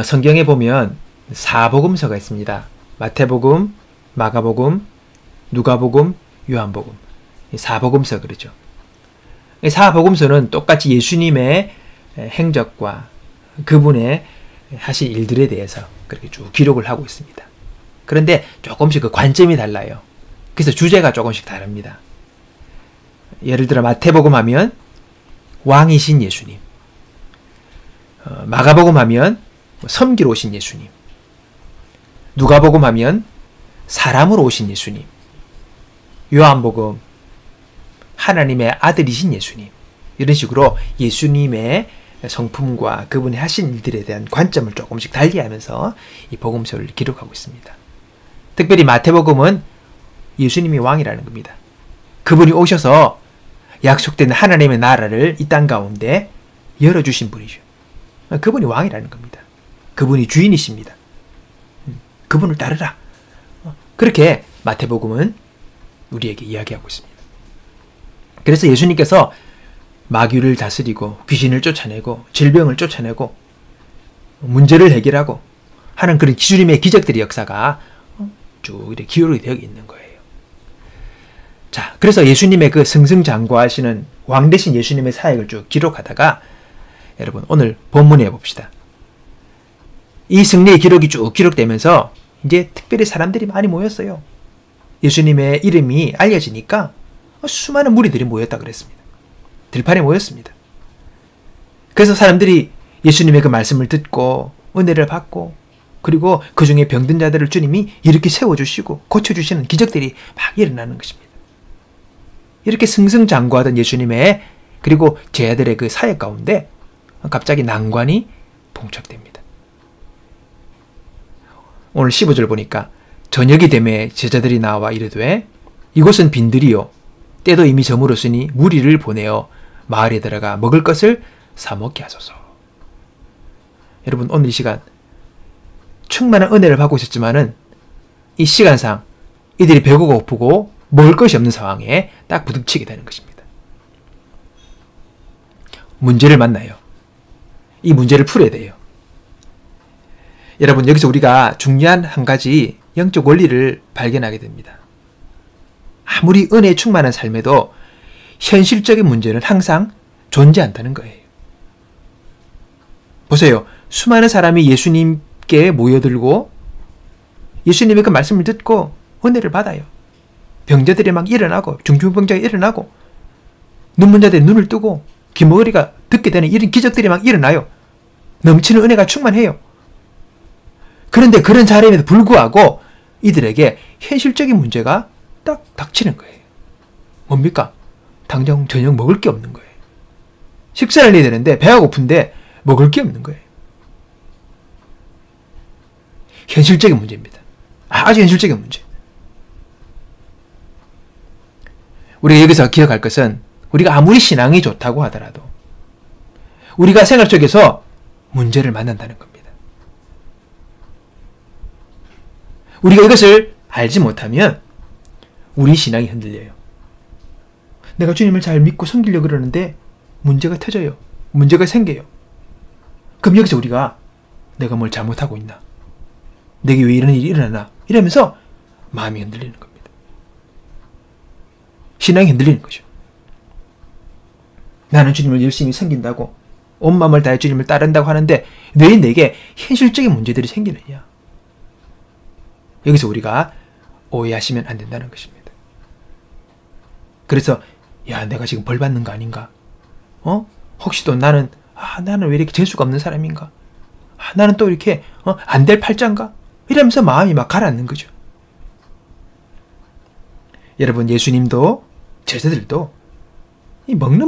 성경에 보면 사복음서가 있습니다. 마태복음, 마가복음, 누가복음, 요한복음. 사복음서 그러죠. 이 사복음서는 똑같이 예수님의 행적과 그분의 하신 일들에 대해서 그렇게 쭉 기록을 하고 있습니다. 그런데 조금씩 그 관점이 달라요. 그래서 주제가 조금씩 다릅니다. 예를 들어 마태복음 하면 왕이신 예수님, 마가복음 하면 섬기러 오신 예수님, 누가복음 하면 사람으로 오신 예수님, 요한복음 하나님의 아들이신 예수님, 이런 식으로 예수님의 성품과 그분이 하신 일들에 대한 관점을 조금씩 달리하면서 이 복음서를 기록하고 있습니다. 특별히 마태복음은 예수님이 왕이라는 겁니다. 그분이 오셔서 약속된 하나님의 나라를 이 땅 가운데 열어주신 분이죠. 그분이 왕이라는 겁니다. 그분이 주인이십니다. 그분을 따르라. 그렇게 마태복음은 우리에게 이야기하고 있습니다. 그래서 예수님께서 마귀를 다스리고 귀신을 쫓아내고 질병을 쫓아내고 문제를 해결하고 하는 그런 주님의 기적들의 역사가 쭉 이렇게 기록이 되어 있는 거예요. 자, 그래서 예수님의 그 승승장구하시는 왕 대신 예수님의 사역을 쭉 기록하다가 여러분 오늘 본문에 봅시다. 이 승리의 기록이 쭉 기록되면서 이제 특별히 사람들이 많이 모였어요. 예수님의 이름이 알려지니까 수많은 무리들이 모였다 그랬습니다. 들판에 모였습니다. 그래서 사람들이 예수님의 그 말씀을 듣고 은혜를 받고 그리고 그 중에 병든 자들을 주님이 이렇게 세워주시고 고쳐주시는 기적들이 막 일어나는 것입니다. 이렇게 승승장구하던 예수님의 그리고 제자들의 그 사역 가운데 갑자기 난관이 봉착됩니다. 오늘 15절 보니까 저녁이 되매 제자들이 나와 이르되 이곳은 빈들이요 때도 이미 저물었으니 무리를 보내어 마을에 들어가 먹을 것을 사 먹게 하소서. 여러분 오늘 이 시간 충만한 은혜를 받고 있었지만은 이 시간상 이들이 배고가 고프고 먹을 것이 없는 상황에 딱 부딪히게 되는 것입니다. 문제를 만나요. 이 문제를 풀어야 돼요. 여러분 여기서 우리가 중요한 한 가지 영적 원리를 발견하게 됩니다. 아무리 은혜에 충만한 삶에도 현실적인 문제는 항상 존재한다는 거예요. 보세요. 수많은 사람이 예수님께 모여들고 예수님의 그 말씀을 듣고 은혜를 받아요. 병자들이 막 일어나고 중풍병자가 일어나고 눈먼 자들이 눈을 뜨고 귀머거리가 듣게 되는 이런 기적들이 막 일어나요. 넘치는 은혜가 충만해요. 그런데 그런 자리에도 불구하고 이들에게 현실적인 문제가 딱 닥치는 거예요. 뭡니까? 당장 저녁 먹을 게 없는 거예요. 식사를 해야 되는데 배가 고픈데 먹을 게 없는 거예요. 현실적인 문제입니다. 아주 현실적인 문제. 우리가 여기서 기억할 것은 우리가 아무리 신앙이 좋다고 하더라도 우리가 생활 속에서 문제를 만난다는 겁니다. 우리가 이것을 알지 못하면 우리 신앙이 흔들려요. 내가 주님을 잘 믿고 섬기려고 그러는데 문제가 터져요. 문제가 생겨요. 그럼 여기서 우리가 내가 뭘 잘못하고 있나? 내게 왜 이런 일이 일어나나? 이러면서 마음이 흔들리는 겁니다. 신앙이 흔들리는 거죠. 나는 주님을 열심히 섬긴다고 온 마음을 다해 주님을 따른다고 하는데 왜 내게 현실적인 문제들이 생기느냐? 여기서 우리가 오해하시면 안 된다는 것입니다. 그래서 야 내가 지금 벌 받는 거 아닌가? 혹시 또 나는 왜 이렇게 재수가 없는 사람인가? 나는 또 이렇게 안 될 팔자인가? 이러면서 마음이 막 가라앉는 거죠. 여러분 예수님도 제자들도 이 먹는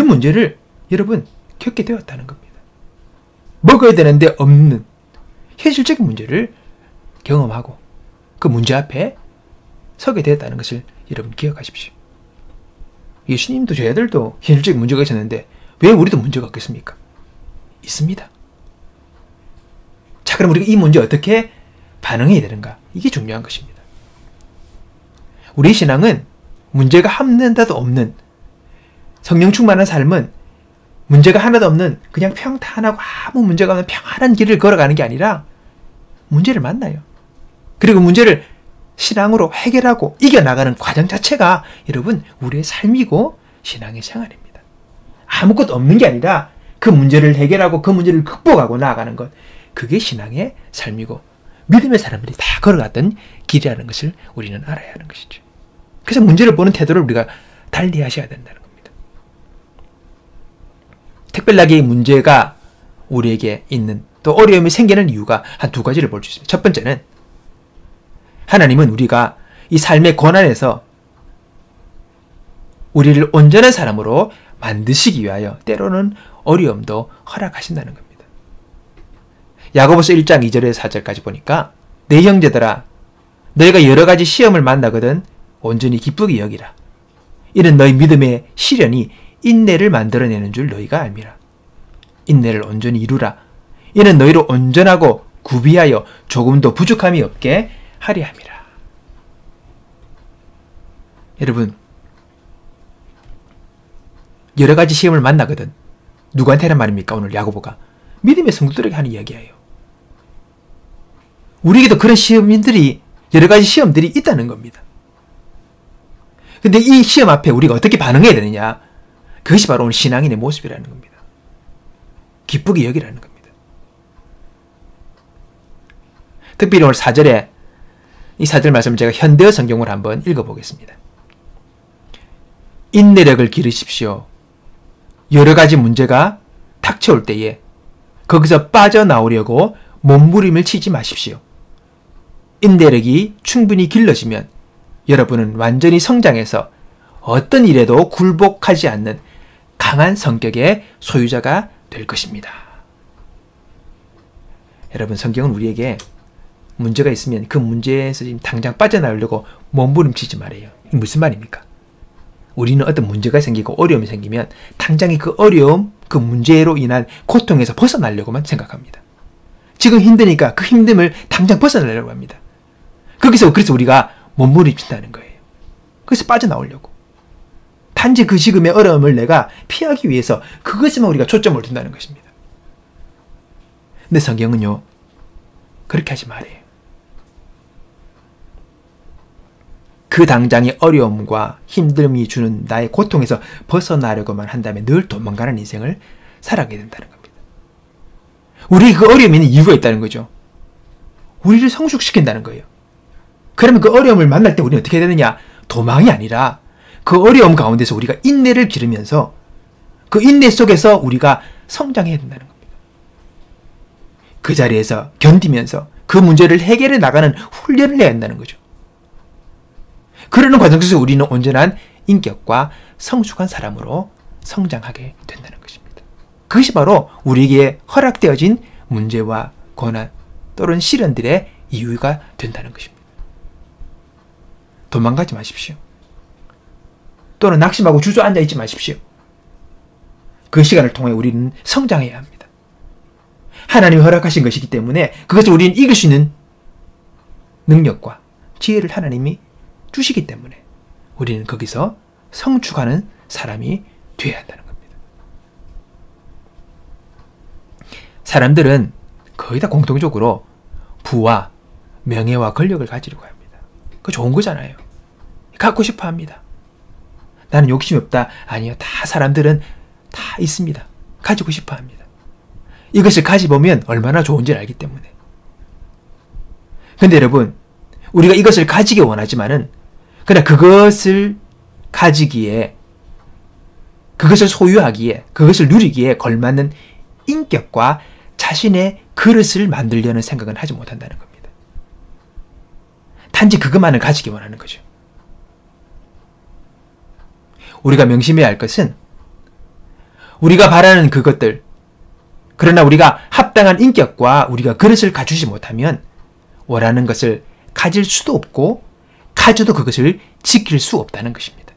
문제를 여러분 겪게 되었다는 겁니다. 먹어야 되는데 없는 현실적인 문제를 경험하고 그 문제 앞에 서게 되었다는 것을 여러분 기억하십시오. 예수님도 제자들도 현실적인 문제가 있었는데 왜 우리도 문제가 없겠습니까? 있습니다. 자, 그럼 우리가 이 문제에 어떻게 반응해야 되는가? 이게 중요한 것입니다. 우리 신앙은 문제가 없는데도 없는 성령 충만한 삶은 문제가 하나도 없는 그냥 평탄하고 아무 문제가 없는 평안한 길을 걸어가는 게 아니라 문제를 만나요. 그리고 문제를 신앙으로 해결하고 이겨나가는 과정 자체가 여러분 우리의 삶이고 신앙의 생활입니다. 아무것도 없는 게 아니라 그 문제를 해결하고 그 문제를 극복하고 나아가는 것, 그게 신앙의 삶이고 믿음의 사람들이 다 걸어갔던 길이라는 것을 우리는 알아야 하는 것이죠. 그래서 문제를 보는 태도를 우리가 달리 하셔야 된다는 겁니다. 특별하게 문제가 우리에게 있는 또 어려움이 생기는 이유가 한 두 가지를 볼 수 있습니다. 첫 번째는 하나님은 우리가 이 삶의 고난에서 우리를 온전한 사람으로 만드시기 위하여 때로는 어려움도 허락하신다는 겁니다. 야고보서 1장 2절에서 4절까지 보니까 내 형제들아 너희가 여러 가지 시험을 만나거든 온전히 기쁘게 여기라. 이는 너희 믿음의 시련이 인내를 만들어내는 줄 너희가 알미라. 인내를 온전히 이루라. 이는 너희를 온전하고 구비하여 조금도 부족함이 없게 하리 함이라. 여러분, 여러 가지 시험을 만나거든. 누구한테 하는 말입니까? 오늘 야고보가 믿음의 성도들에게 하는 이야기예요. 우리에게도 그런 시험들이 여러 가지 시험들이 있다는 겁니다. 근데 이 시험 앞에 우리가 어떻게 반응해야 되느냐? 그것이 바로 오늘 신앙인의 모습이라는 겁니다. 기쁘게 여기라는 겁니다. 특별히 오늘 4절에 이 4절 말씀을 제가 현대어 성경으로 한번 읽어보겠습니다. 인내력을 기르십시오. 여러 가지 문제가 닥쳐올 때에 거기서 빠져나오려고 몸부림을 치지 마십시오. 인내력이 충분히 길러지면 여러분은 완전히 성장해서 어떤 일에도 굴복하지 않는 강한 성격의 소유자가 될 것입니다. 여러분, 성경은 우리에게 문제가 있으면 그 문제에서 지금 당장 빠져나오려고 몸부림치지 말아요. 이게 무슨 말입니까? 우리는 어떤 문제가 생기고 어려움이 생기면 당장의 그 어려움, 그 문제로 인한 고통에서 벗어나려고만 생각합니다. 지금 힘드니까 그 힘듦을 당장 벗어나려고 합니다. 그래서 우리가 몸부림친다는 거예요. 그래서 빠져나오려고. 단지 그 지금의 어려움을 내가 피하기 위해서 그것에만 우리가 초점을 둔다는 것입니다. 근데 성경은요, 그렇게 하지 말아요. 그 당장의 어려움과 힘듦이 주는 나의 고통에서 벗어나려고만 한다면 늘 도망가는 인생을 살아가게 된다는 겁니다. 우리 그 어려움이 있는 이유가 있다는 거죠. 우리를 성숙시킨다는 거예요. 그러면 그 어려움을 만날 때 우리는 어떻게 해야 되느냐? 도망이 아니라 그 어려움 가운데서 우리가 인내를 기르면서 그 인내 속에서 우리가 성장해야 된다는 겁니다. 그 자리에서 견디면서 그 문제를 해결해 나가는 훈련을 해야 한다는 거죠. 그러는 과정 속에서 우리는 온전한 인격과 성숙한 사람으로 성장하게 된다는 것입니다. 그것이 바로 우리에게 허락되어진 문제와 고난 또는 시련들의 이유가 된다는 것입니다. 도망가지 마십시오. 또는 낙심하고 주저앉아 있지 마십시오. 그 시간을 통해 우리는 성장해야 합니다. 하나님이 허락하신 것이기 때문에 그것을 우리는 이길 수 있는 능력과 지혜를 하나님이 주시기 때문에 우리는 거기서 성축하는 사람이 되어야 한다는 겁니다. 사람들은 거의 다 공통적으로 부와 명예와 권력을 가지려고 합니다. 그거 좋은 거잖아요. 갖고 싶어 합니다. 나는 욕심이 없다. 아니요. 다 사람들은 다 있습니다. 가지고 싶어 합니다. 이것을 가져보면 얼마나 좋은지를 알기 때문에. 근데 여러분, 우리가 이것을 가지기 원하지만은 그러나 그것을 가지기에, 그것을 소유하기에, 그것을 누리기에 걸맞는 인격과 자신의 그릇을 만들려는 생각은 하지 못한다는 겁니다. 단지 그것만을 가지기 원하는 거죠. 우리가 명심해야 할 것은 우리가 바라는 그것들, 그러나 우리가 합당한 인격과 우리가 그릇을 갖추지 못하면 원하는 것을 가질 수도 없고 가져도 그것을 지킬 수 없다는 것입니다.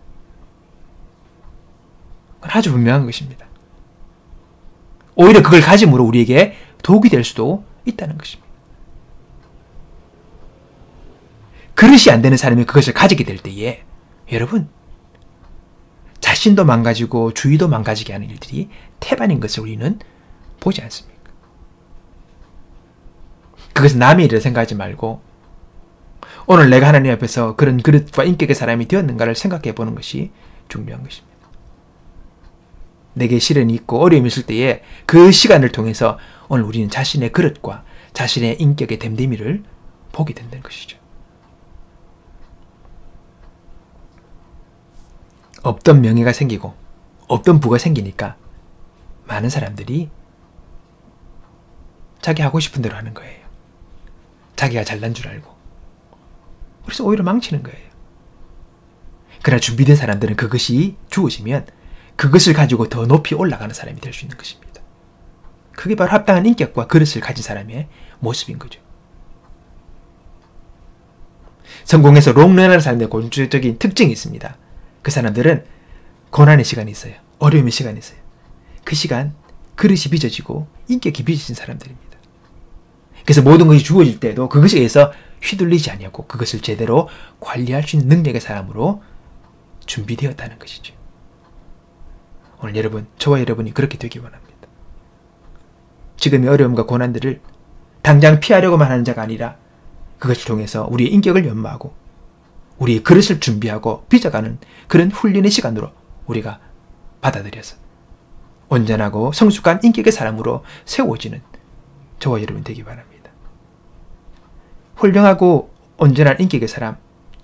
그건 아주 분명한 것입니다. 오히려 그걸 가짐으로 우리에게 독이 될 수도 있다는 것입니다. 그릇이 안 되는 사람이 그것을 가지게 될 때에 여러분, 자신도 망가지고 주위도 망가지게 하는 일들이 태반인 것을 우리는 보지 않습니까? 그것은 남의 일을 생각하지 말고 오늘 내가 하나님 앞에서 그런 그릇과 인격의 사람이 되었는가를 생각해 보는 것이 중요한 것입니다. 내게 시련이 있고 어려움이 있을 때에 그 시간을 통해서 오늘 우리는 자신의 그릇과 자신의 인격의 됨됨이를 보게 된다는 것이죠. 없던 명예가 생기고 없던 부가 생기니까 많은 사람들이 자기 하고 싶은 대로 하는 거예요. 자기가 잘난 줄 알고. 그래서 오히려 망치는 거예요. 그러나 준비된 사람들은 그것이 주어지면 그것을 가지고 더 높이 올라가는 사람이 될 수 있는 것입니다. 그게 바로 합당한 인격과 그릇을 가진 사람의 모습인 거죠. 성공해서 롱런하는 사람들의 본질적인 특징이 있습니다. 그 사람들은 고난의 시간이 있어요. 어려움의 시간이 있어요. 그 시간 그릇이 빚어지고 인격이 빚어진 사람들입니다. 그래서 모든 것이 주어질 때도 그것에 의해서 휘둘리지 아니하고 그것을 제대로 관리할 수 있는 능력의 사람으로 준비되었다는 것이죠. 오늘 여러분, 저와 여러분이 그렇게 되기 원합니다. 지금의 어려움과 고난들을 당장 피하려고만 하는 자가 아니라 그것을 통해서 우리의 인격을 연마하고 우리의 그릇을 준비하고 빚어가는 그런 훈련의 시간으로 우리가 받아들여서 온전하고 성숙한 인격의 사람으로 세워지는 저와 여러분 되기 바랍니다. 훌륭하고 온전한 인격의 사람,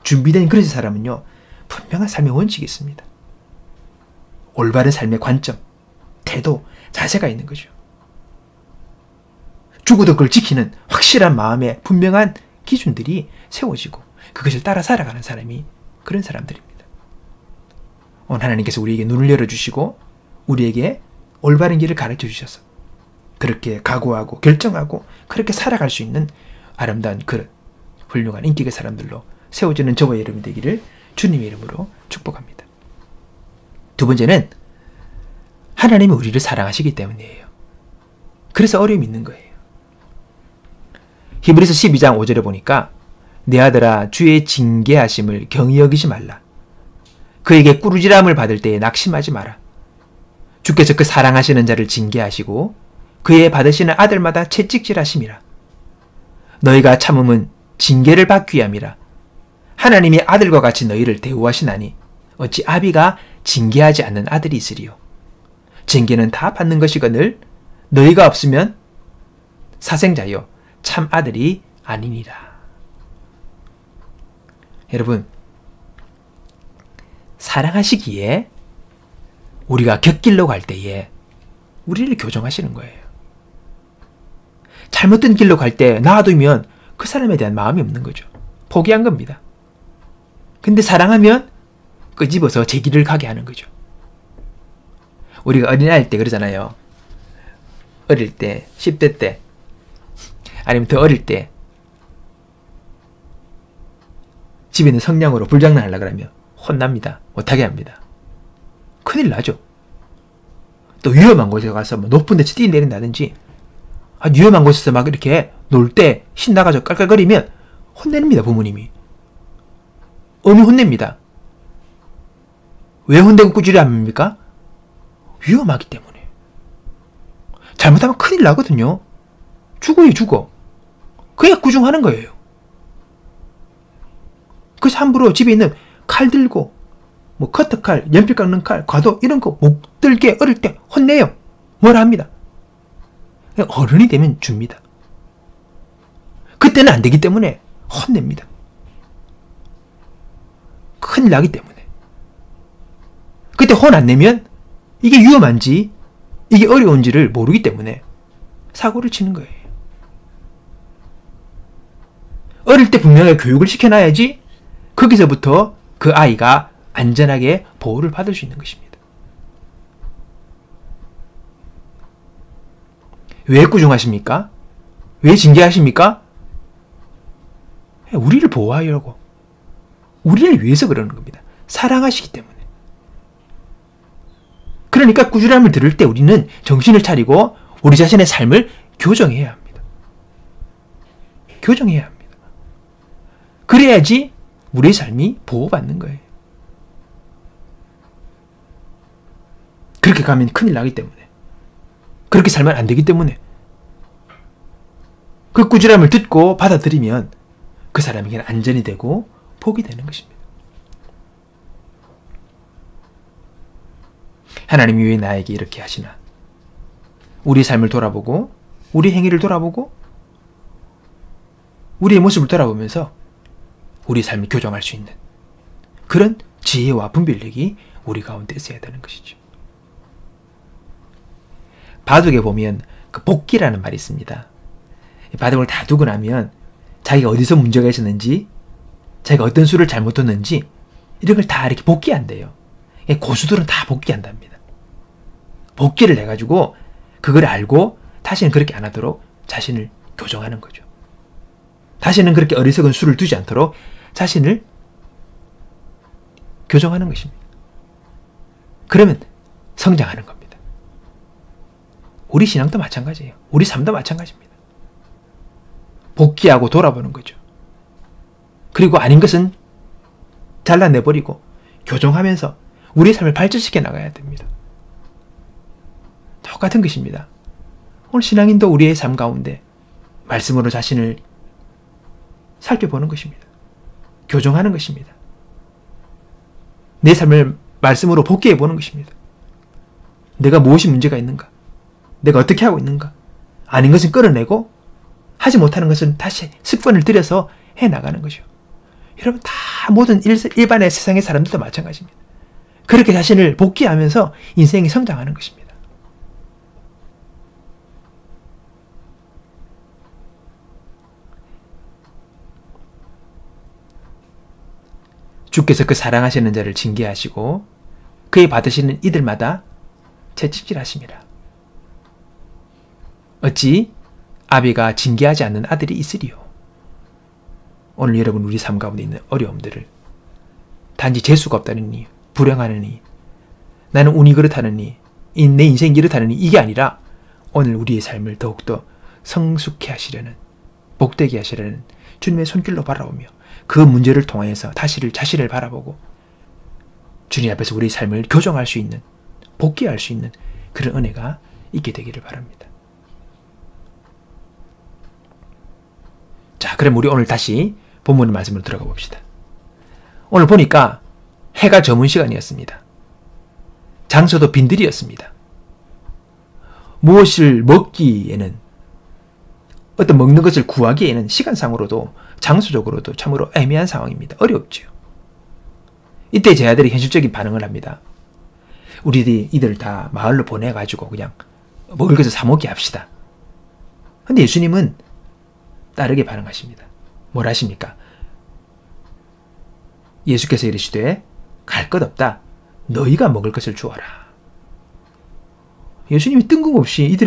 준비된 그릇의 사람은요, 분명한 삶의 원칙이 있습니다. 올바른 삶의 관점, 태도, 자세가 있는 거죠. 죽어도 그걸 지키는 확실한 마음의 분명한 기준들이 세워지고 그것을 따라 살아가는 사람이 그런 사람들입니다. 오늘 하나님께서 우리에게 눈을 열어주시고 우리에게 올바른 길을 가르쳐 주셔서 그렇게 각오하고 결정하고 그렇게 살아갈 수 있는 아름다운 그릇, 훌륭한 인격의 사람들로 세워지는 저와 여러분 되기를 주님의 이름으로 축복합니다. 두 번째는 하나님이 우리를 사랑하시기 때문이에요. 그래서 어려움이 있는 거예요. 히브리서 12장 5절에 보니까 내 아들아 주의 징계하심을 경히 여기지 말라. 그에게 꾸루지람을 받을 때에 낙심하지 마라. 주께서 그 사랑하시는 자를 징계하시고 그의 받으시는 아들마다 채찍질하심이라. 너희가 참음은 징계를 받기 위함이라. 하나님이 아들과 같이 너희를 대우하시나니 어찌 아비가 징계하지 않는 아들이 있으리요. 징계는 다 받는 것이거늘 너희가 없으면 사생자여 참 아들이 아니니라. 여러분, 사랑하시기에 우리가 곁길로 갈 때에 우리를 교정하시는 거예요. 잘못된 길로 갈 때 놔두면 그 사람에 대한 마음이 없는 거죠. 포기한 겁니다. 근데 사랑하면 끄집어서 제 길을 가게 하는 거죠. 우리가 어린아이일 때 그러잖아요. 어릴 때, 10대 때, 아니면 더 어릴 때 집에 있는 성냥으로 불장난 하려고 그러면 혼납니다. 못하게 합니다. 큰일 나죠. 또 위험한 곳에 가서 뭐 높은 데서 뛰어내린다든지 위험한 곳에서 막 이렇게 놀 때 신나가지고 깔깔거리면 혼냅니다. 부모님이. 엄히 혼냅니다. 왜 혼내고 꾸지를 합니까? 위험하기 때문에. 잘못하면 큰일 나거든요. 죽어요, 죽어. 그냥 꾸중하는 거예요. 그래서 함부로 집에 있는 칼 들고 뭐 커터칼, 연필 깎는 칼, 과도 이런 거 못 들게 어릴 때 혼내요. 뭐라 합니다. 어른이 되면 줍니다. 그때는 안 되기 때문에 혼냅니다. 큰일 나기 때문에. 그때 혼 안 내면 이게 위험한지 이게 어려운지를 모르기 때문에 사고를 치는 거예요. 어릴 때 분명하게 교육을 시켜놔야지 거기서부터 그 아이가 안전하게 보호를 받을 수 있는 것입니다. 왜 꾸중하십니까? 왜 징계하십니까? 우리를 보호하려고. 우리를 위해서 그러는 겁니다. 사랑하시기 때문에. 그러니까 꾸준함을 들을 때 우리는 정신을 차리고 우리 자신의 삶을 교정해야 합니다. 교정해야 합니다. 그래야지 우리의 삶이 보호받는 거예요. 그렇게 가면 큰일 나기 때문에. 그렇게 살면 안 되기 때문에. 그 꾸지람을 듣고 받아들이면 그 사람에게는 안전이 되고 복이 되는 것입니다. 하나님이 왜 나에게 이렇게 하시나? 우리의 삶을 돌아보고 우리 행위를 돌아보고 우리의 모습을 돌아보면서 우리 삶을 교정할 수 있는 그런 지혜와 분별력이 우리 가운데 있어야 되는 것이죠. 바둑에 보면 그 복기라는 말이 있습니다. 바둑을 다 두고 나면 자기가 어디서 문제가 있었는지, 자기가 어떤 수를 잘못 뒀는지 이런 걸 다 이렇게 복기한대요. 고수들은 다 복기한답니다. 복기를 해가지고 그걸 알고 다시는 그렇게 안 하도록 자신을 교정하는 거죠. 다시는 그렇게 어리석은 수를 두지 않도록 자신을 교정하는 것입니다. 그러면 성장하는 겁니다. 우리 신앙도 마찬가지예요. 우리 삶도 마찬가지입니다. 복귀하고 돌아보는 거죠. 그리고 아닌 것은 잘라내버리고 교정하면서 우리의 삶을 발전시켜 나가야 됩니다. 똑같은 것입니다. 오늘 신앙인도 우리의 삶 가운데 말씀으로 자신을 살펴보는 것입니다. 교정하는 것입니다. 내 삶을 말씀으로 복귀해 보는 것입니다. 내가 무엇이 문제가 있는가? 내가 어떻게 하고 있는가? 아닌 것은 끌어내고 하지 못하는 것은 다시 습관을 들여서 해나가는 것이요. 여러분 다 모든 일반의 세상의 사람들도 마찬가지입니다. 그렇게 자신을 복귀하면서 인생이 성장하는 것입니다. 주께서 그 사랑하시는 자를 징계하시고 그의 받으시는 이들마다 채찍질하심이라. 어찌 아비가 징계하지 않는 아들이 있으리요. 오늘 여러분 우리 삶 가운데 있는 어려움들을 단지 재수가 없다느니 불행하느니 나는 운이 그렇다느니 내 인생이 이렇다느니 이게 아니라 오늘 우리의 삶을 더욱더 성숙해 하시려는 복되게 하시려는 주님의 손길로 바라보며 그 문제를 통해서 자신을 바라보고 주님 앞에서 우리의 삶을 교정할 수 있는 복귀할 수 있는 그런 은혜가 있게 되기를 바랍니다. 자, 그럼 우리 오늘 다시 본문의 말씀으로 들어가 봅시다. 오늘 보니까 해가 저문 시간이었습니다. 장소도 빈들이었습니다. 무엇을 먹기에는 어떤 먹는 것을 구하기에는 시간상으로도 장소적으로도 참으로 애매한 상황입니다. 어렵죠. 이때 제 아들이 현실적인 반응을 합니다. 우리들이 이들 다 마을로 보내가지고 그냥 먹을 것을 사 먹게 합시다. 근데 예수님은 다르게 반응하십니다. 뭘 하십니까? 예수께서 이르시되 갈 것 없다. 너희가 먹을 것을 주어라. 예수님이 뜬금없이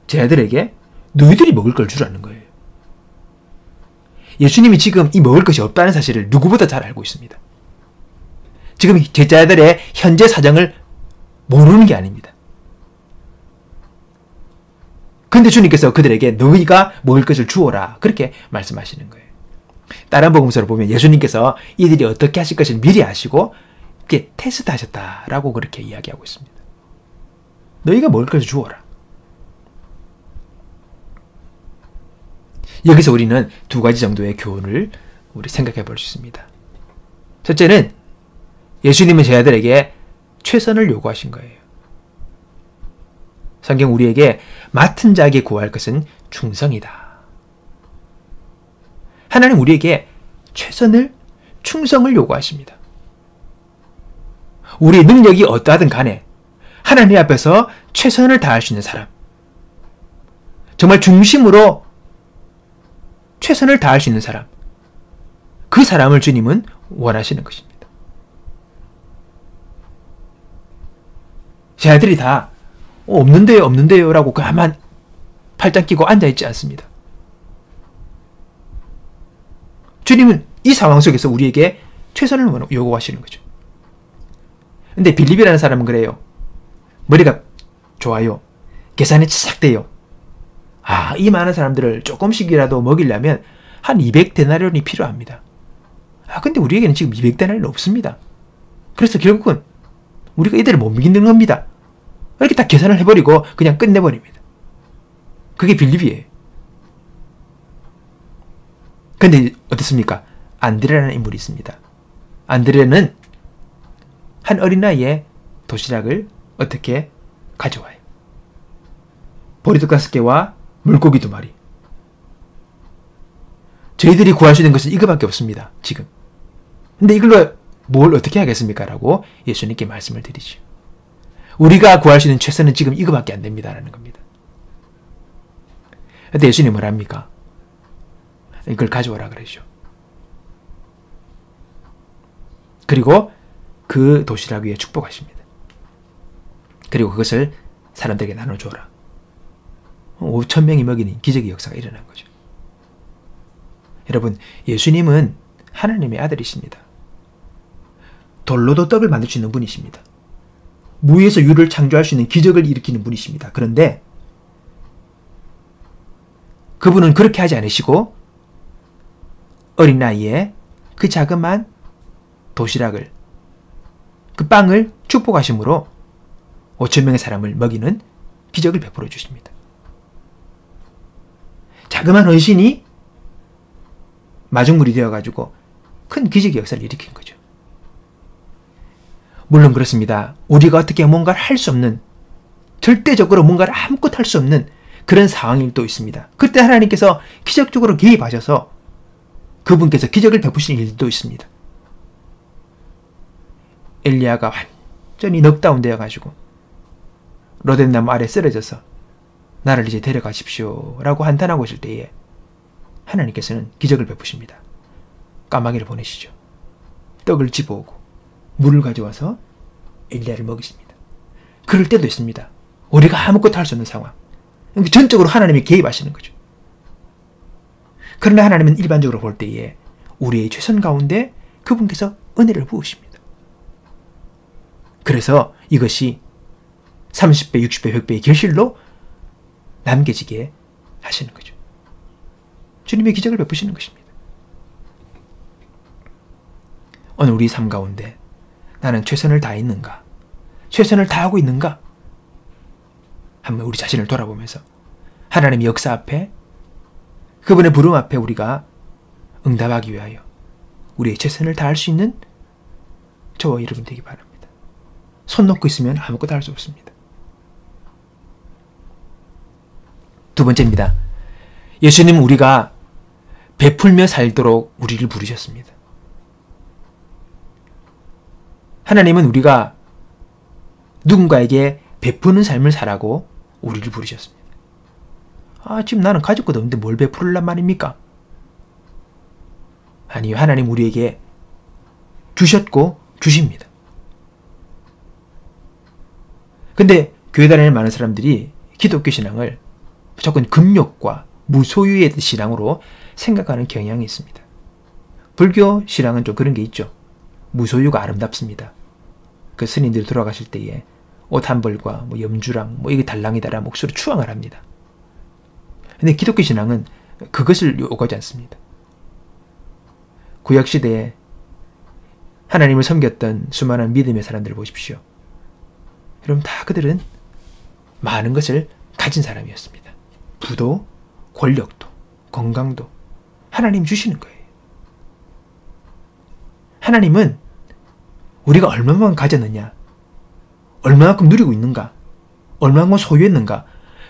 제 아들에게 너희들이 먹을 걸 주라는 거예요. 예수님이 지금 이 먹을 것이 없다는 사실을 누구보다 잘 알고 있습니다. 지금 제자들의 현재 사정을 모르는 게 아닙니다. 근데 주님께서 그들에게 너희가 먹을 것을 주어라 그렇게 말씀하시는 거예요. 다른 복음서를 보면 예수님께서 이들이 어떻게 하실 것을 미리 아시고 이렇게 테스트하셨다라고 그렇게 이야기하고 있습니다. 너희가 먹을 것을 주어라. 여기서 우리는 두 가지 정도의 교훈을 우리 생각해 볼 수 있습니다. 첫째는 예수님은 제자들에게 최선을 요구하신 거예요. 성경 우리에게 맡은 자에게 구할 것은 충성이다. 하나님 우리에게 충성을 요구하십니다. 우리의 능력이 어떠하든 간에 하나님 앞에서 최선을 다할 수 있는 사람, 정말 중심으로 최선을 다할 수 있는 사람, 그 사람을 주님은 원하시는 것입니다. 제 아들이 다 없는데요 라고 가만 팔짱 끼고 앉아있지 않습니다. 주님은 이 상황 속에서 우리에게 최선을 요구하시는 거죠. 근데 빌립이라는 사람은 그래요. 머리가 좋아요. 계산이 착 돼요. 이 많은 사람들을 조금씩이라도 먹이려면 한 200데나리온이 필요합니다. 근데 우리에게는 지금 200데나리온 없습니다. 그래서 결국은 우리가 이들을 못 먹이는 겁니다. 이렇게 다 계산을 해버리고 그냥 끝내버립니다. 그게 빌립이에요. 근데 어떻습니까? 안드레라는 인물이 있습니다. 안드레는 한 어린 나이에 도시락을 어떻게 가져와요. 보리떡 5개와 물고기 2마리. 저희들이 구할 수 있는 것은 이거밖에 없습니다. 지금. 근데 이걸로 뭘 어떻게 하겠습니까? 라고 예수님께 말씀을 드리죠. 우리가 구할 수 있는 최선은 지금 이거밖에 안 됩니다. 라는 겁니다. 근데 예수님은 뭐라 합니까? 이걸 가져오라 그러죠. 그리고 그 도시락 위에 축복하십니다. 그리고 그것을 사람들에게 나눠주어라. 5,000명이 먹이는 기적의 역사가 일어난 거죠. 여러분, 예수님은 하나님의 아들이십니다. 돌로도 떡을 만들 수 있는 분이십니다. 무에서 유를 창조할 수 있는 기적을 일으키는 분이십니다. 그런데 그분은 그렇게 하지 않으시고 어린 나이에 그 자그마한 도시락을, 그 빵을 축복하심으로 5,000명의 사람을 먹이는 기적을 베풀어 주십니다. 자그마한 헌신이 마중물이 되어가지고 큰 기적의 역사를 일으킨 거죠. 물론 그렇습니다. 우리가 어떻게 뭔가를 할 수 없는, 절대적으로 뭔가를 아무것도 할 수 없는 그런 상황이 또 있습니다. 그때 하나님께서 기적적으로 개입하셔서 그분께서 기적을 베푸시는 일도 있습니다. 엘리야가 완전히 넉다운 되어가지고 로뎀나무 아래 쓰러져서 나를 이제 데려가십시오 라고 한탄하고 있을 때에 하나님께서는 기적을 베푸십니다. 까마귀를 보내시죠. 떡을 집어오고 물을 가져와서 엘리야를 먹이십니다. 그럴 때도 있습니다. 우리가 아무것도 할 수 없는 상황. 전적으로 하나님이 개입하시는 거죠. 그러나 하나님은 일반적으로 볼 때에 우리의 최선 가운데 그분께서 은혜를 부으십니다. 그래서 이것이 30배, 60배, 100배의 결실로 남겨지게 하시는 거죠. 주님의 기적을 베푸시는 것입니다. 오늘 우리 삶 가운데 나는 최선을 다했는가? 최선을 다하고 있는가? 한번 우리 자신을 돌아보면서 하나님의 역사 앞에, 그분의 부름 앞에 우리가 응답하기 위하여 우리의 최선을 다할 수 있는 저와 여러분 되기 바랍니다. 손 놓고 있으면 아무것도 할 수 없습니다. 두 번째입니다. 예수님은 우리가 베풀며 살도록 우리를 부르셨습니다. 하나님은 우리가 누군가에게 베푸는 삶을 살라고 우리를 부르셨습니다. 지금 나는 가질 것도 없는데 뭘 베풀란 말입니까? 아니요, 하나님 우리에게 주셨고 주십니다. 근데 교회 다니는 많은 사람들이 기독교 신앙을 무조건 금욕과 무소유의 신앙으로 생각하는 경향이 있습니다. 불교 신앙은 좀 그런 게 있죠. 무소유가 아름답습니다. 그 스님들이 돌아가실 때에 옷 한 벌과 염주랑 이게 달랑이다라 목소리 추앙을 합니다. 근데 기독교 신앙은 그것을 요구하지 않습니다. 구약시대에 하나님을 섬겼던 수많은 믿음의 사람들을 보십시오. 여러분 다 그들은 많은 것을 가진 사람이었습니다. 부도, 권력도, 건강도 하나님 주시는 거예요. 하나님은 우리가 얼마만큼 가졌느냐, 얼마만큼 누리고 있는가, 얼마만큼 소유했는가,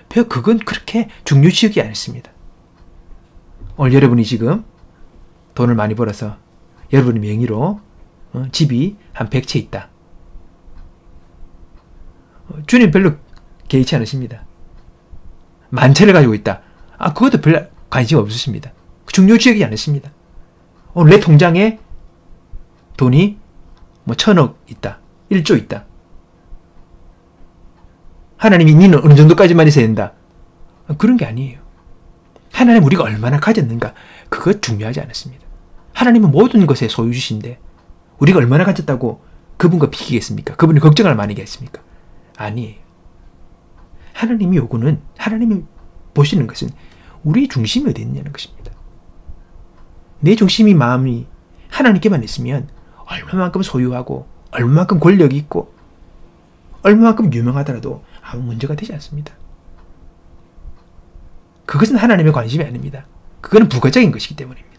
별 그건 그렇게 중요시하지 않습니다. 오늘 여러분이 지금 돈을 많이 벌어서 여러분의 명의로 집이 한 100채 있다. 주님 별로 개의치 않으십니다. 만채를 가지고 있다. 그것도 별로 관심 없으십니다. 중요시하지 않으십니다. 오늘 내 통장에 돈이 1,000억 있다. 1조 있다. 하나님이 니는 어느 정도까지만 있어야 된다. 그런 게 아니에요. 하나님 우리가 얼마나 가졌는가, 그것 중요하지 않습니다. 하나님은 모든 것의 소유주신데 우리가 얼마나 가졌다고 그분과 비키겠습니까? 그분이 걱정할 만이겠습니까? 아니에요. 하나님이 요구는, 하나님이 보시는 것은 우리의 중심이 어디 있느냐는 것입니다. 내 중심이, 마음이 하나님께만 있으면 얼마만큼 소유하고 얼마만큼 권력이 있고 얼마만큼 유명하더라도 아무 문제가 되지 않습니다. 그것은 하나님의 관심이 아닙니다. 그거는 부가적인 것이기 때문입니다.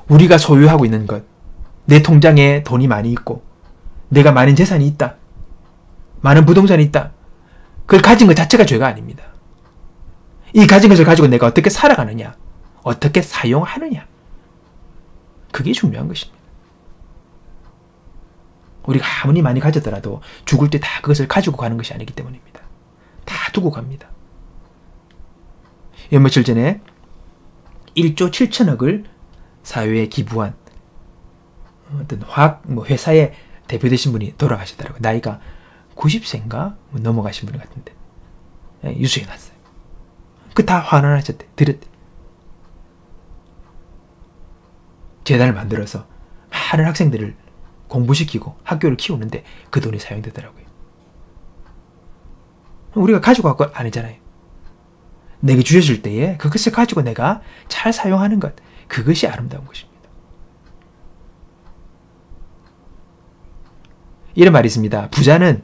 우리가 소유하고 있는 것, 내 통장에 돈이 많이 있고 내가 많은 재산이 있다, 많은 부동산이 있다, 그걸 가진 것 자체가 죄가 아닙니다. 이 가진 것을 가지고 내가 어떻게 살아가느냐, 어떻게 사용하느냐, 그게 중요한 것입니다. 우리가 아무리 많이 가졌더라도 죽을 때 다 그것을 가지고 가는 것이 아니기 때문입니다. 다 두고 갑니다. 며칠 전에 1조 7천억을 사회에 기부한 어떤 화학 회사의 대표되신 분이 돌아가시더라고요. 나이가 90세인가 넘어가신 분 같은데 유수해 놨어요. 그 다 환원하셨대. 드렸대. 재단을 만들어서 많은 학생들을 공부시키고 학교를 키우는데 그 돈이 사용되더라고요. 우리가 가지고 갈 건 아니잖아요. 내게 주셔질 때에 그것을 가지고 내가 잘 사용하는 것, 그것이 아름다운 것입니다. 이런 말이 있습니다. 부자는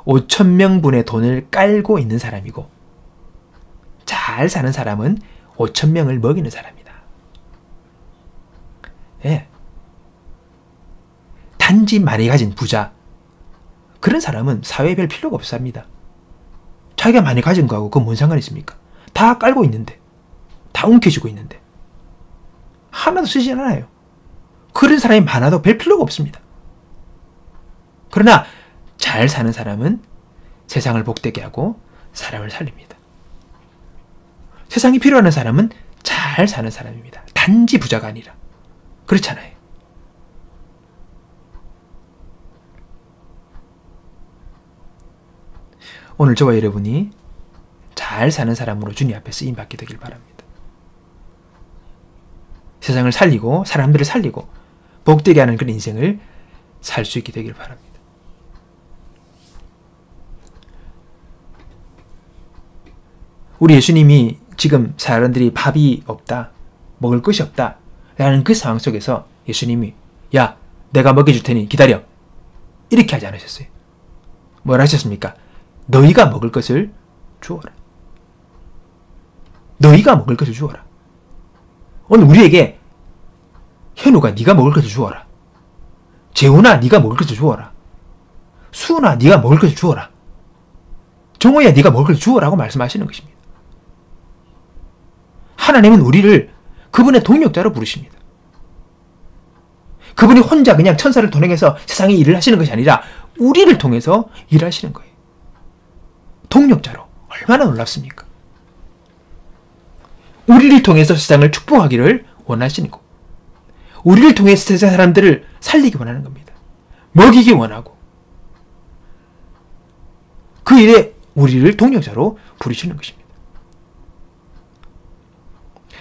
5,000명분의 돈을 깔고 있는 사람이고 잘 사는 사람은 5,000명을 먹이는 사람이다. 예. 단지 많이 가진 부자, 그런 사람은 사회에 별 필요가 없습니다. 자기가 많이 가진 거하고 그건 뭔 상관이 있습니까? 다 깔고 있는데, 다 움켜쥐고 있는데 하나도 쓰지 않아요. 그런 사람이 많아도 별 필요가 없습니다. 그러나 잘 사는 사람은 세상을 복되게 하고 사람을 살립니다. 세상이 필요한 사람은 잘 사는 사람입니다. 단지 부자가 아니라. 그렇잖아요. 오늘 저와 여러분이 잘 사는 사람으로 주님 앞에 쓰임받게 되길 바랍니다. 세상을 살리고 사람들을 살리고 복되게 하는 그런 인생을 살 수 있게 되길 바랍니다. 우리 예수님이 지금 사람들이 밥이 없다, 먹을 것이 없다 라는 그 상황 속에서 예수님이 야, 내가 먹여줄 테니 기다려, 이렇게 하지 않으셨어요. 뭐라 하셨습니까? 너희가 먹을 것을 주어라. 너희가 먹을 것을 주어라. 오늘 우리에게 현우가 네가 먹을 것을 주어라, 재훈아 네가 먹을 것을 주어라, 수은아 네가 먹을 것을 주어라, 정호야 네가 먹을 것을 주어라고 말씀하시는 것입니다. 하나님은 우리를 그분의 동력자로 부르십니다. 그분이 혼자 그냥 천사를 통해서 세상에 일을 하시는 것이 아니라 우리를 통해서 일하시는 거예요. 동력자로. 얼마나 놀랍습니까? 우리를 통해서 세상을 축복하기를 원하시는 거. 우리를 통해서 세상 사람들을 살리기 원하는 겁니다. 먹이기 원하고. 그 일에 우리를 동력자로 부르시는 것입니다.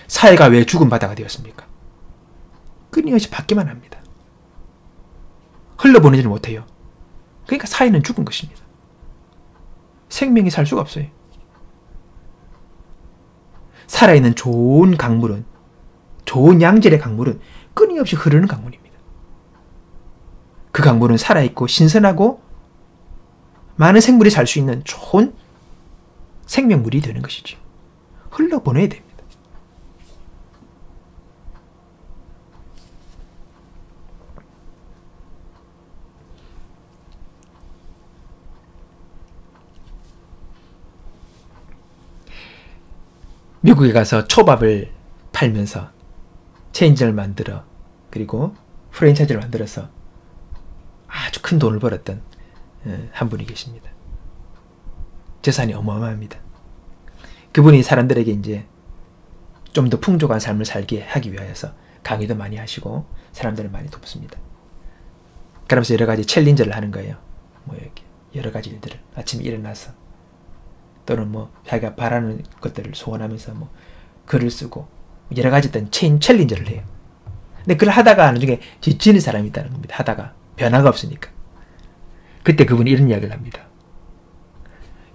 사회가 왜 죽은 바다가 되었습니까? 끊임없이 받기만 합니다. 흘러보내지를 못해요. 그러니까 사회는 죽은 것입니다. 생명이 살 수가 없어요. 살아있는 좋은 강물은, 좋은 양질의 강물은 끊임없이 흐르는 강물입니다. 그 강물은 살아있고 신선하고 많은 생물이 살 수 있는 좋은 생명물이 되는 것이죠. 흘러보내야 됩니다. 미국에 가서 초밥을 팔면서 체인점을 만들어, 그리고 프랜차이즈를 만들어서 아주 큰 돈을 벌었던 한 분이 계십니다. 재산이 어마어마합니다. 그분이 사람들에게 이제 좀 더 풍족한 삶을 살게 하기 위하여서 강의도 많이 하시고 사람들을 많이 돕습니다. 그러면서 여러 가지 챌린저를 하는 거예요. 뭐 이렇게 여러 가지 일들을 아침에 일어나서, 또는 뭐 자기가 바라는 것들을 소원하면서 뭐 글을 쓰고 여러 가지 어떤 챌린저를 해요. 근데 그걸 하다가 어느 중에 지치는 사람이 있다는 겁니다. 하다가 변화가 없으니까. 그때 그분이 이런 이야기를 합니다.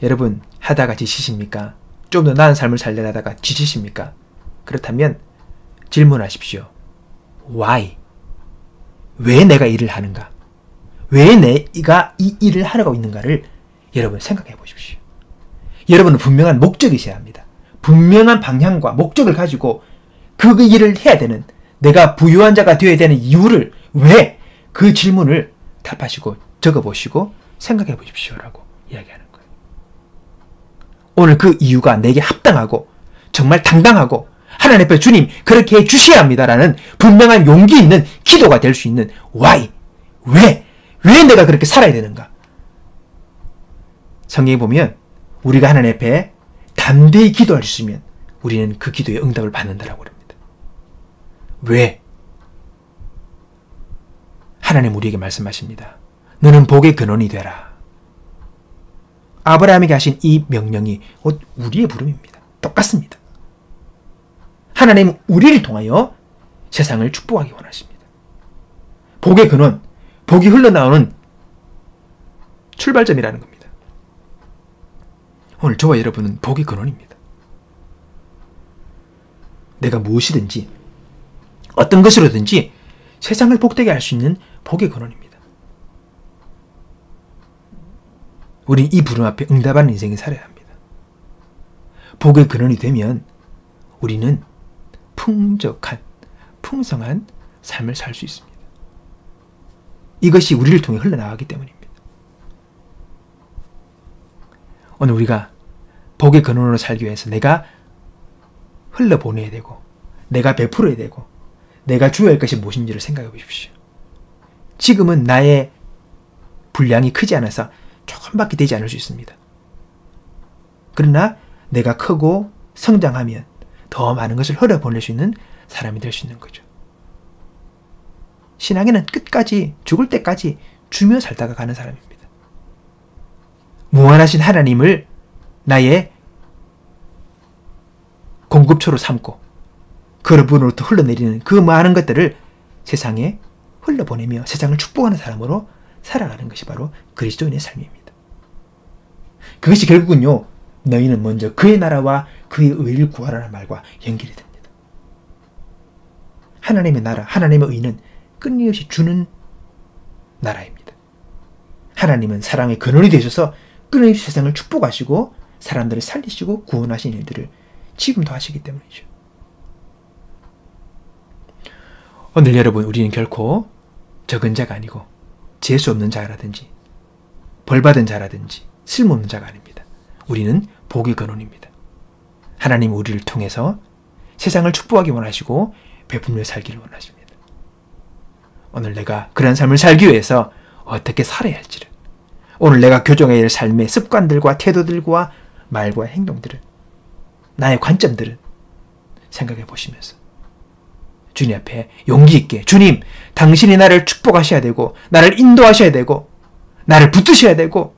여러분, 하다가 지치십니까? 좀 더 나은 삶을 살려고 하다가 지치십니까? 그렇다면 질문하십시오. Why? 왜 내가 일을 하는가? 왜 내가 이 일을 하려고 있는가를 여러분 생각해 보십시오. 여러분은 분명한 목적이 있어야 합니다. 분명한 방향과 목적을 가지고 그 일을 해야 되는, 내가 부유한 자가 되어야 되는 이유를, 왜, 그 질문을 답하시고 적어보시고 생각해 보십시오라고 이야기하는 거예요. 오늘 그 이유가 내게 합당하고 정말 당당하고 하나님 앞에 주님 그렇게 해주셔야 합니다라는 분명한 용기 있는 기도가 될 수 있는 why, 왜 내가 그렇게 살아야 되는가. 성경에 보면 우리가 하나님 앞에 담대히 기도할 수 있으면 우리는 그 기도의 응답을 받는다라고 합니다. 왜? 하나님 우리에게 말씀하십니다. 너는 복의 근원이 되라. 아브라함에게 하신 이 명령이 우리의 부름입니다. 똑같습니다. 하나님은 우리를 통하여 세상을 축복하기 원하십니다. 복의 근원, 복이 흘러나오는 출발점이라는 겁니다. 오늘 저와 여러분은 복의 근원입니다. 내가 무엇이든지 어떤 것으로든지 세상을 복되게 할 수 있는 복의 근원입니다. 우린 이 부름 앞에 응답하는 인생을 살아야 합니다. 복의 근원이 되면 우리는 풍족한, 풍성한 삶을 살 수 있습니다. 이것이 우리를 통해 흘러나가기 때문입니다. 오늘 우리가 복의 근원으로 살기 위해서 내가 흘러보내야 되고, 내가 베풀어야 되고, 내가 주어야 할 것이 무엇인지를 생각해 보십시오. 지금은 나의 분량이 크지 않아서 조금밖에 되지 않을 수 있습니다. 그러나 내가 크고 성장하면 더 많은 것을 흘려보낼 수 있는 사람이 될 수 있는 거죠. 신앙에는 끝까지, 죽을 때까지 주며 살다가 가는 사람입니다. 무한하신 하나님을 나의 공급처로 삼고 그분으로부터 흘러내리는 그 많은 것들을 세상에 흘려보내며 세상을 축복하는 사람으로 살아가는 것이 바로 그리스도인의 삶입니다. 그것이 결국은요, 너희는 먼저 그의 나라와 그의 의를 구하라는 말과 연결이 됩니다. 하나님의 나라, 하나님의 의는 끊임없이 주는 나라입니다. 하나님은 사랑의 근원이 되셔서 끊임없이 세상을 축복하시고 사람들을 살리시고 구원하신 일들을 지금도 하시기 때문이죠. 오늘 여러분, 우리는 결코 적은 자가 아니고 재수 없는 자라든지 벌받은 자라든지 쓸모없는 자가 아닙니다. 우리는 복의 근원입니다. 하나님 우리를 통해서 세상을 축복하기 원하시고 베풀며 살기를 원하십니다. 오늘 내가 그런 삶을 살기 위해서 어떻게 살아야 할지를, 오늘 내가 교정해야 할 삶의 습관들과 태도들과 말과 행동들을, 나의 관점들은 생각해 보시면서 주님 앞에 용기 있게, 주님, 당신이 나를 축복하셔야 되고 나를 인도하셔야 되고 나를 붙드셔야 되고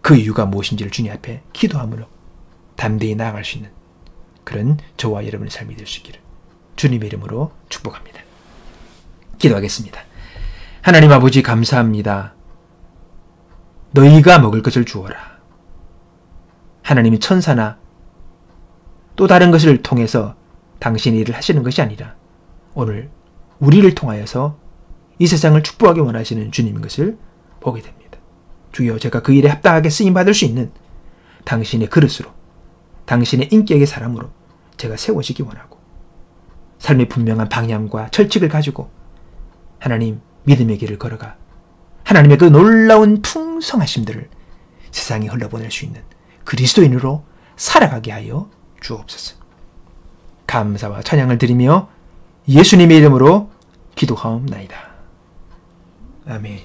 그 이유가 무엇인지를 주님 앞에 기도함으로 담대히 나아갈 수 있는 그런 저와 여러분의 삶이 될 수 있기를 주님의 이름으로 축복합니다. 기도하겠습니다. 하나님 아버지, 감사합니다. 너희가 먹을 것을 주어라. 하나님이 천사나 또 다른 것을 통해서 당신의 일을 하시는 것이 아니라 오늘 우리를 통하여서 이 세상을 축복하기 원하시는 주님인 것을 보게 됩니다. 주여, 제가 그 일에 합당하게 쓰임받을 수 있는 당신의 그릇으로, 당신의 인격의 사람으로 제가 세워지기 원하고 삶의 분명한 방향과 철칙을 가지고 하나님 믿음의 길을 걸어가 하나님의 그 놀라운 풍성하심들을 세상에 흘러보낼 수 있는 그리스도인으로 살아가게 하여 주옵소서. 감사와 찬양을 드리며 예수님의 이름으로 기도하옵나이다. 아멘.